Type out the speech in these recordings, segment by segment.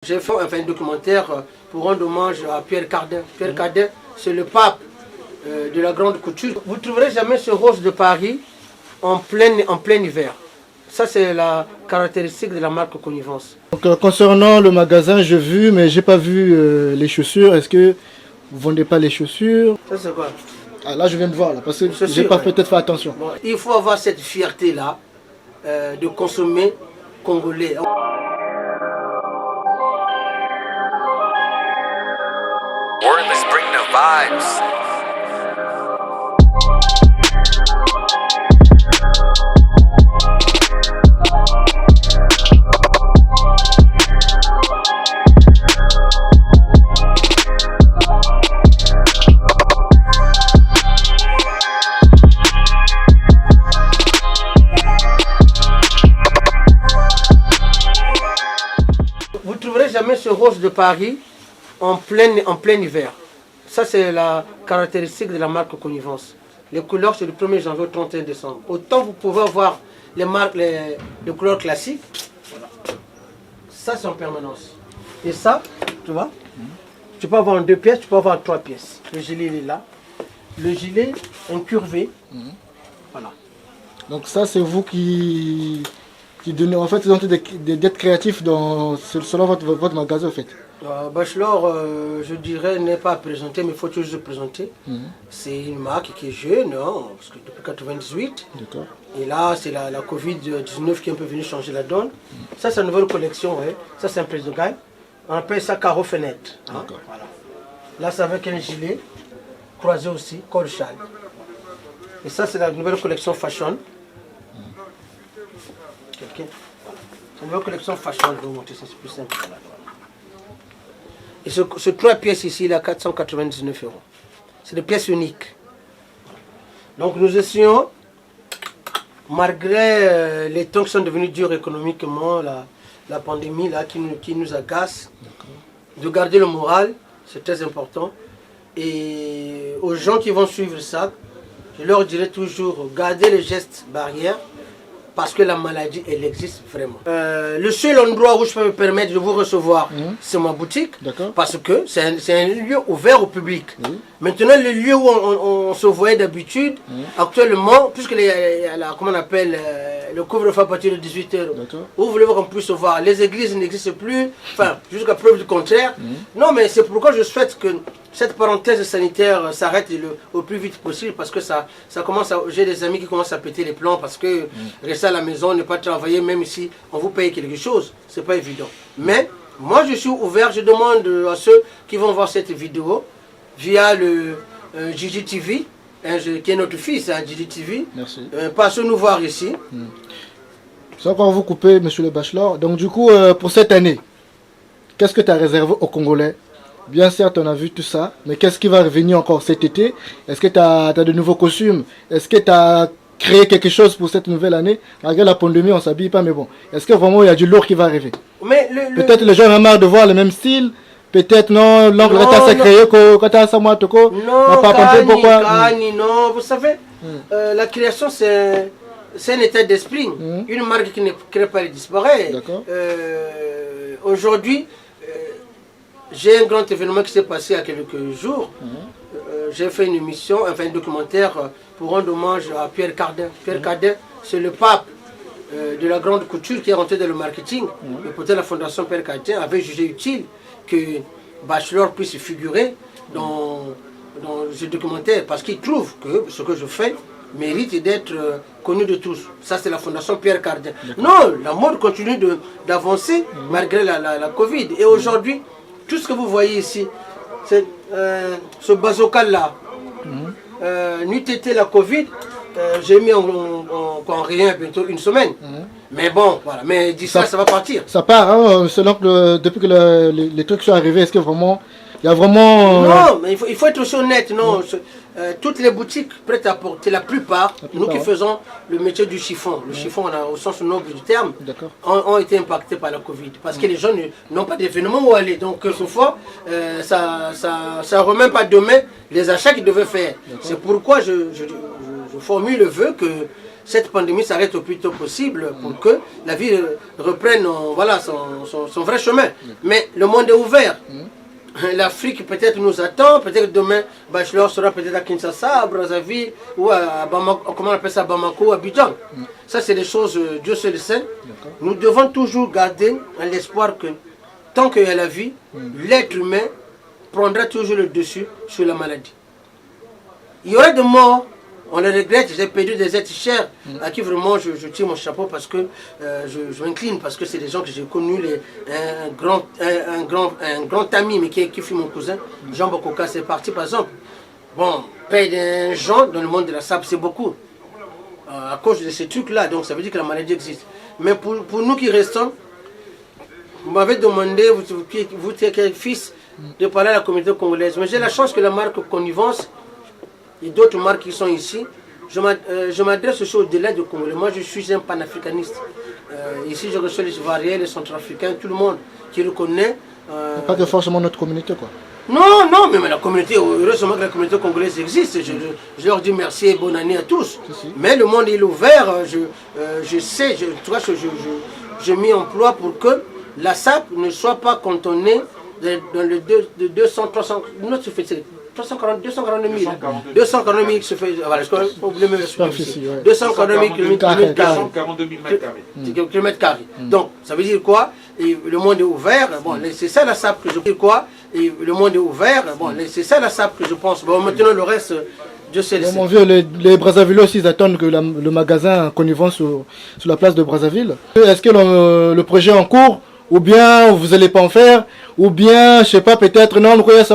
J'ai fait un documentaire pour rendre hommage à Pierre Cardin. Pierre Cardin, c'est le pape de la grande couture. Vous ne trouverez jamais ce rose de Paris en plein hiver. Ça, c'est la caractéristique de la marque Connivence. Donc, concernant le magasin, j'ai vu, mais j'ai pas vu les chaussures. Est-ce que vous vendez pas les chaussures? Ça, c'est quoi? Ah, là, je viens de voir, là, parce que j'ai pas peut-être fait attention. Bon, il faut avoir cette fierté-là de consommer congolais. Wordless bring the vibes. Vous ne trouverez jamais ce rose de Paris en plein hiver. Ça, c'est la caractéristique de la marque Connivence. Les couleurs, c'est du 1er janvier au 31 décembre. Autant vous pouvez avoir les couleurs classiques, voilà. Ça, c'est en permanence. Et ça, tu vois, tu peux avoir en 2 pièces, tu peux avoir en 3 pièces. Le gilet, il est là. Le gilet incurvé. Voilà. Donc ça, c'est vous qui donnez, en fait, d'être créatif selon votre magasin, en fait. Bachelor, je dirais, n'est pas présenté, mais il faut toujours se présenter. C'est une marque qui est jeune, hein, parce que depuis 1998. D'accord. Et là, c'est la Covid-19 qui est un peu venue changer la donne. Ça, c'est une nouvelle collection. Hein. Ça, c'est un presse de gagne. On appelle ça carreau fenêtre. Hein. Voilà. Là, c'est avec un gilet, croisé aussi, col châle. Et ça, c'est la nouvelle collection fashion. Quelqu'un? Voilà. C'est une nouvelle collection fashion. Je vais vous montrer ça, c'est plus simple. Voilà. Et ce 3 pièces ici, il est à 499 €. C'est des pièces uniques. Donc nous essayons, malgré les temps qui sont devenus durs économiquement, la pandémie là, qui nous agace, de garder le moral, c'est très important. Et aux gens qui vont suivre ça, je leur dirai toujours, gardez les gestes barrières, parce que la maladie, elle existe vraiment. Le seul endroit où je peux me permettre de vous recevoir, c'est ma boutique. Parce que c'est un lieu ouvert au public. Maintenant, le lieu où on se voyait d'habitude, actuellement, puisque comment on appelle, le couvre-feu à partir de 18 h, où voulez-vous qu'on puisse se voir? Les églises n'existent plus, enfin, jusqu'à preuve du contraire. Non, mais c'est pourquoi je souhaite que cette parenthèse sanitaire s'arrête au plus vite possible, parce que ça commence à... J'ai des amis qui commencent à péter les plombs, parce que rester à la maison, ne pas travailler, même si on vous paye quelque chose, c'est pas évident. Mais moi, je suis ouvert, je demande à ceux qui vont voir cette vidéo via le Gigi TV, qui est notre fils, Gigi TV. Merci. Passez nous voir ici. Sans encore vous couper, monsieur le Bachelor. Donc du coup, pour cette année, qu'est-ce que tu as réservé aux Congolais? Bien certes, on a vu tout ça, mais qu'est-ce qui va revenir encore cet été? Est-ce que tu as de nouveaux costumes? Est-ce que tu as créé quelque chose pour cette nouvelle année? Malgré la pandémie, on ne s'habille pas, mais bon. Est-ce que vraiment il y a du lourd qui va arriver? Peut-être les gens ont marre de voir le même style. Peut-être non, l'angle est créé quand tu as ça, moi, Toko. Non, non, vous savez, la création, c'est un état d'esprit. Une marque qui ne crée pas, elle disparaît. Aujourd'hui, j'ai un grand événement qui s'est passé il y a quelques jours. J'ai fait une émission, enfin un documentaire pour rendre hommage à Pierre Cardin. Pierre Cardin, c'est le pape de la grande couture qui est rentré dans le marketing. Et peut-être la fondation Pierre Cardin avait jugé utile que Bachelor puisse figurer dans ce documentaire, parce qu'il trouve que ce que je fais mérite d'être connu de tous. Ça, c'est la fondation Pierre Cardin. Non, la mode continue d'avancer malgré la Covid. Et aujourd'hui, tout ce que vous voyez ici, c'est ce bazooka-là. N'eût été la Covid, j'ai mis en rien bientôt une semaine. Mais bon, voilà. Mais d'ici là, ça va partir. Ça part, hein, selon que depuis que les trucs sont arrivés, est-ce que vraiment... Il y a vraiment... Non, mais il faut être aussi honnête. Non, toutes les boutiques prêtes à porter, la plupart, nous qui faisons le métier du chiffon, le chiffon au sens noble du terme, ont été impactés par la Covid. Parce que les gens n'ont pas d'événement où aller. Donc, quelquefois, ça ne remet pas demain les achats qu'ils devaient faire. C'est pourquoi je formule le vœu que cette pandémie s'arrête au plus tôt possible pour que la vie reprenne voilà, son vrai chemin. Mais le monde est ouvert. L'Afrique peut-être nous attend, peut-être demain Bachelor sera peut-être à Kinshasa, à Brazzaville ou à Bamako, comment on appelle ça, Bamako, à Abidjan. Ça c'est des choses, Dieu seul le sait. Nous devons toujours garder l'espoir que tant qu'il y a la vie, l'être humain prendra toujours le dessus sur la maladie. Il y aura des morts, on le regrette, j'ai perdu des êtres chers à qui vraiment je tire mon chapeau parce que je m'incline, parce que c'est des gens que j'ai connus, un grand ami, mais qui fut mon cousin, Jean Bokoka, c'est parti par exemple. Bon, perdre des gens dans le monde de la sable, c'est beaucoup. À cause de ces trucs-là, donc ça veut dire que la maladie existe. Mais pour nous qui restons, vous m'avez demandé, vous qui êtes fils, de parler à la communauté congolaise. Mais j'ai la chance que la marque Connivence et d'autres marques qui sont ici, je m'adresse aussi au-delà du Congolais. Moi, je suis un panafricaniste. Ici, je reçois les Ivoiriens, les Centrafricains, tout le monde qui reconnaît. Pas de forcément notre communauté, quoi. Non, non, mais la communauté, heureusement que la communauté congolaise existe. Je leur dis merci et bonne année à tous. Mais le monde est ouvert. Je sais, je m'y emploie pour que la SAP ne soit pas cantonnée dans le 200, 300, 240 000. 242 000 se fait. Voilà, je peux oublier mes 242 000 km². Donc, ça veut dire quoi? Et le monde est ouvert. Bon, c'est ça la SAP que je dis quoi? Et le monde est ouvert. Bon, c'est ça la SAP que je pense. Bon, maintenant le reste, Dieu sait. Mon vieux, les Brazzavillois aussi, ils attendent que le magasin Connivence sur la place de Brazzaville. Est-ce que le projet est en cours? Ou bien vous n'allez pas en faire, ou bien, je sais pas, peut-être, non, peut-être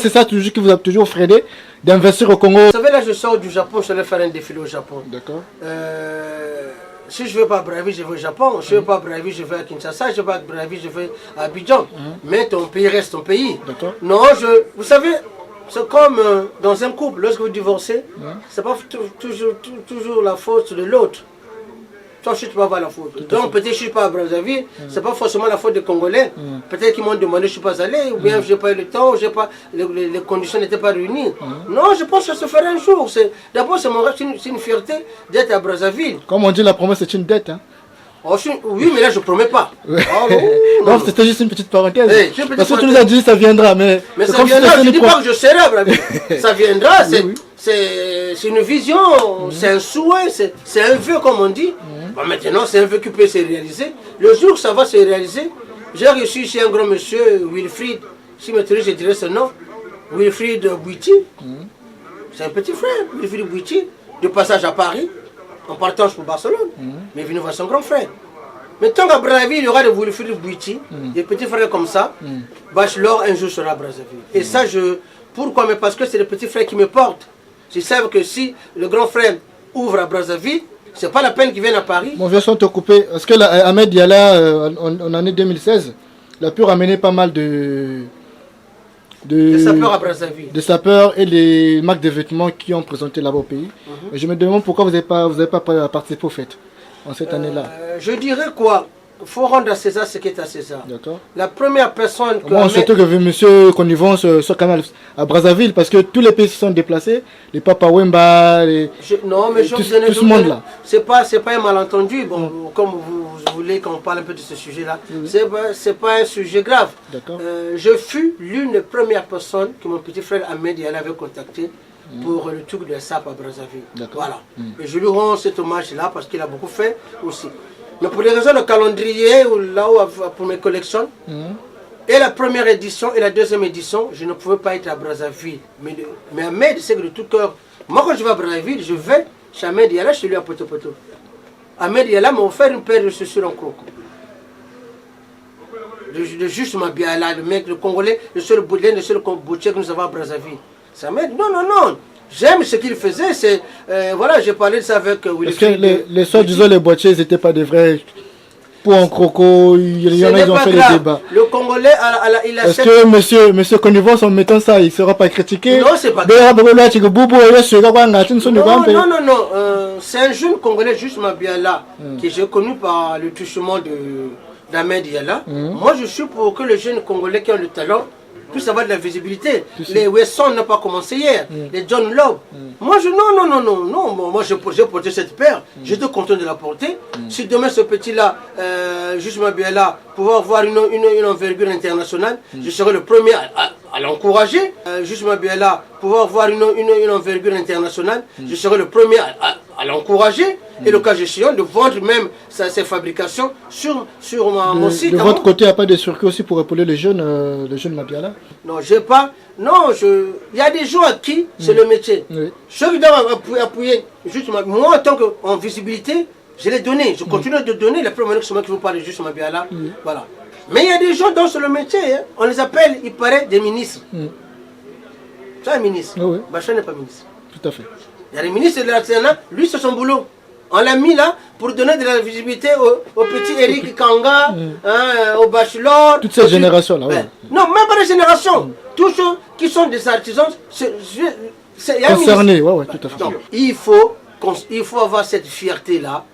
c'est ça toujours qui vous a toujours freiné d'investir au Congo. Vous savez, là, je sors du Japon, je vais faire un défilé au Japon. D'accord. Si je ne veux pas à Brazzaville, je vais au Japon. Si je ne veux pas à Brazzaville, je vais à Kinshasa. Si je ne veux pas à Brazzaville, je vais à Abidjan. Mais ton pays reste ton pays. D'accord. Non, vous savez, c'est comme dans un couple, lorsque vous divorcez, c'est pas toujours la faute de l'autre. Toi, je ne peux pas avoir la faute. Donc, peut-être que je ne suis pas à Brazzaville, ce n'est pas forcément la faute des Congolais. Peut-être qu'ils m'ont demandé, je ne suis pas allé, ou bien je n'ai pas eu le temps, ou les conditions n'étaient pas réunies. Non, je pense que ça se fera un jour. D'abord, c'est une fierté d'être à Brazzaville. Comme on dit, la promesse est une dette. Hein. Oh, oui, mais là, je ne promets pas. Non, c'était juste une petite parenthèse. Parce que tu nous as dit que ça viendra. Mais ça viendra, je ne dis pas que je serai à Brazzaville. Ça viendra, c'est une vision, c'est un souhait, c'est un vœu, comme on dit. Bon, maintenant, c'est un vœu qui peut se réaliser. Le jour où ça va se réaliser, j'ai reçu ici un grand monsieur, Wilfried, si je je dirais son nom, Wilfried Bouiti. C'est un petit frère, Wilfried Bouiti, de passage à Paris, en partant pour Barcelone, mais il est venu voir son grand frère. Mais tant qu'à Brazzaville, il y aura des Wilfried Bouiti, des petits frères comme ça, Bachelor un jour sera à Brazzaville. Et ça, pourquoi? Mais parce que c'est les petits frères qui me portent. Ils savent que si le grand frère ouvre à Brazzaville, c'est pas la peine qu'ils viennent à Paris. Mon vieux sont occupés. Parce que Ahmed Diallo, en année 2016, il a pu ramener pas mal de sapeurs à Brazzaville. Des sapeurs et les marques de vêtements qui ont présenté là-bas au pays. Et je me demande pourquoi vous n'avez pas participé aux fêtes en cette année-là. Je dirais quoi? Il faut rendre à César ce qui est à César. D'accord. La première personne que... Bon, surtout que M. Connivence soit quand même à Brazzaville, parce que tous les pays se sont déplacés, les Papa Wemba, non, mais tout ce monde-là. C'est pas un malentendu, bon, comme vous voulez qu'on parle un peu de ce sujet-là. C'est pas un sujet grave. Je fus l'une des premières personnes que mon petit frère Ahmed avait contacté pour le truc de SAP à Brazzaville. Voilà. Et je lui rends cet hommage-là parce qu'il a beaucoup fait aussi. Mais pour les raisons de calendrier, ou là où pour mes collections, et la première édition et la deuxième édition, je ne pouvais pas être à Brazzaville. Mais Ahmed, c'est que de tout cœur, moi quand je vais à Brazzaville, je vais chez Ahmed Yala, chez lui à Poto Poto. Ahmed Yala m'a offert une paire de chaussures en croco. Juste ma biala, le mec, le Congolais, le seul boudin, le seul boutier que nous avons à Brazzaville. Ça m'aide. Non, non, non. J'aime ce qu'il faisait. Voilà, j'ai parlé de ça avec Wilfried. Est-ce que les soi-disant les boîtiers, ils n'étaient pas des vrais pour un croco? Il y en a, ils ont fait des débats. Le Congolais, il a... Est-ce que monsieur Connivence, en mettant ça, il ne sera pas critiqué? Non, c'est pas grave. Non, non, non. C'est un jeune Congolais, juste Mabiala, que j'ai connu par le touchement d'Ahmed Yala. Moi, je suis pour que les jeunes Congolais qui ont le talent puisse avoir de la visibilité. Les Wesson n'ont pas commencé hier, les John Love. Moi, moi j'ai porté cette paire, j'étais content de la porter. Si demain ce petit-là, juste Mabiala, pouvoir avoir une envergure internationale, je serai le premier à l'encourager. Juste Mabiala, pouvoir avoir une envergure internationale, je serai le premier à l'encourager. Et le cas échéant, de vendre même ses fabrications sur mon site. De votre côté, il n'y a pas de circuit aussi pour épauler les jeunes Mabiala? Non, j'ai pas. Non, il y a des gens à qui c'est le métier. Oui. Ceux qui doivent appuyer, juste moi en tant qu'en visibilité, je l'ai donné. Je continue de donner. La première fois que je vous parle juste Mabiala. Voilà. Mais il y a des gens dont c'est le métier. Hein. On les appelle, il paraît, des ministres. Tu es un ministre. Oui. Bachar n'est pas ministre. Tout à fait. Il y a les ministres de l'artisanat, lui c'est son boulot. On l'a mis là pour donner de la visibilité au petit Eric Kanga, au Bachelor. Toute cette génération-là, oui. Non, même pas les générations. Tous ceux qui sont des artisans, concernés, oui, tout à fait. Donc, il faut avoir cette fierté-là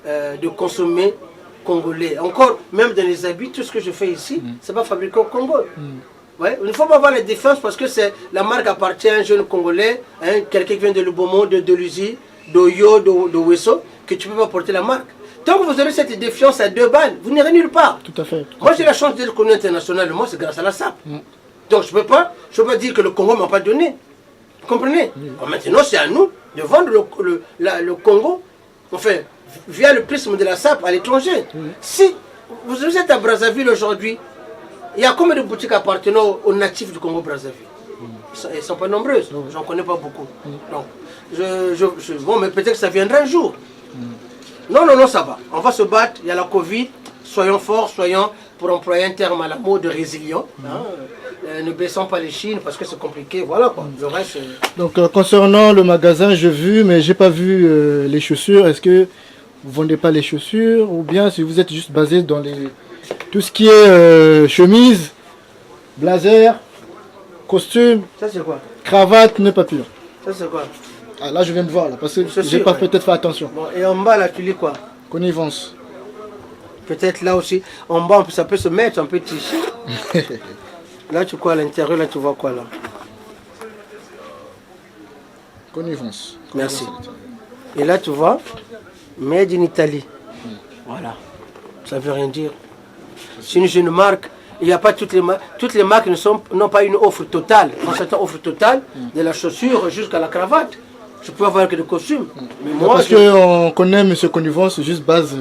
de consommer congolais. Encore, même dans les habits, tout ce que je fais ici, c'est pas fabriqué au Congo. Ouais, il ne faut pas avoir la défense parce que la marque appartient à un jeune Congolais, quelqu'un qui vient de Lubomon, de Luzi, d'Oyo, de Wesso, que tu ne peux pas porter la marque. Tant que vous aurez cette défiance à 2 balles, vous n'irez nulle part. Tout à fait. Moi j'ai la chance d'être connu internationalement, c'est grâce à la SAP. Donc je ne peux pas dire que le Congo ne m'a pas donné. Vous comprenez? Maintenant c'est à nous de vendre le Congo, enfin, via le prisme de la SAP à l'étranger. Si vous êtes à Brazzaville aujourd'hui, il y a combien de boutiques appartenant aux natifs du Congo-Brazzaville? Elles ne sont pas nombreuses, j'en connais pas beaucoup. Donc, bon, mais peut-être que ça viendra un jour. Non, ça va. On va se battre, il y a la Covid, soyons forts, pour employer un terme à la mode, résilient. Ne baissons pas les chines parce que c'est compliqué, voilà quoi. Le reste, Donc, concernant le magasin, j'ai vu, mais j'ai pas vu les chaussures. Est-ce que vous vendez pas les chaussures ou bien si vous êtes juste basé dans tout ce qui est chemise, blazer, costume, ça c'est quoi? cravate, nœud papillon? Ça c'est quoi? Ah, là je viens de voir là, parce que j'ai pas peut-être fait attention. Bon, et en bas là tu lis quoi? Connivence. Peut-être là aussi, en bas ça peut se mettre un peu tissu. Là tu quoi à l'intérieur, là tu vois quoi là? Connivence. Merci. Et là tu vois, Made in Italy. Voilà. Ça veut rien dire. C'est une jeune marque. Il n'y a pas toutes les marques n'ont pas une offre totale. Quand c'est une offre totale, de la chaussure jusqu'à la cravate. Je peux avoir que des costumes. Mais moi, parce qu'on connaît M. Connivence, c'est juste base.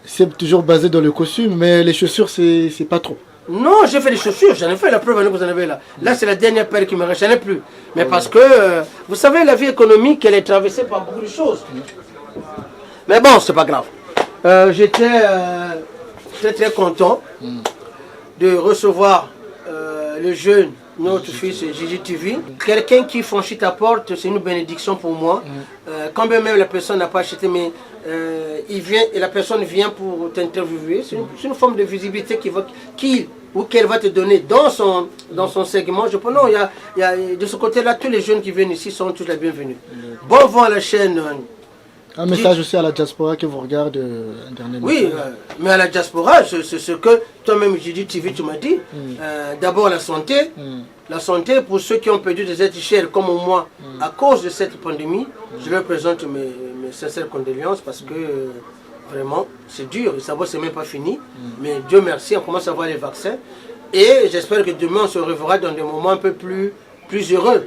C'est toujours basé dans le costume, mais les chaussures, c'est pas trop. Non, j'ai fait des chaussures, j'en ai fait la preuve que vous en avez là. Là, c'est la dernière paire qui me reste, j'en ai plus. Mais parce que, vous savez, la vie économique, elle est traversée par beaucoup de choses. Mais bon, c'est pas grave. J'étais très content de recevoir le jeune, notre fils Gigi TV. Quelqu'un qui franchit ta porte, c'est une bénédiction pour moi. Quand bien même la personne n'a pas acheté, mais il vient et la personne vient pour t'interviewer. C'est une forme de visibilité qu'elle va te donner dans son segment. Je pense non, il y a de ce côté-là, tous les jeunes qui viennent ici sont tous les bienvenus. Bon vent à la chaîne. Un message aussi à la diaspora que vous regardez dernièrement. Oui, mais à la diaspora, c'est ce que toi-même, Gigi TV, tu m'as dit. D'abord la santé. La santé pour ceux qui ont perdu des êtres chers comme moi à cause de cette pandémie. Je leur présente mes sincères condoléances parce que vraiment, c'est dur. Le savoir, c'est même pas fini. Mais Dieu merci, on commence à avoir les vaccins. Et j'espère que demain, on se reverra dans des moments un peu plus heureux.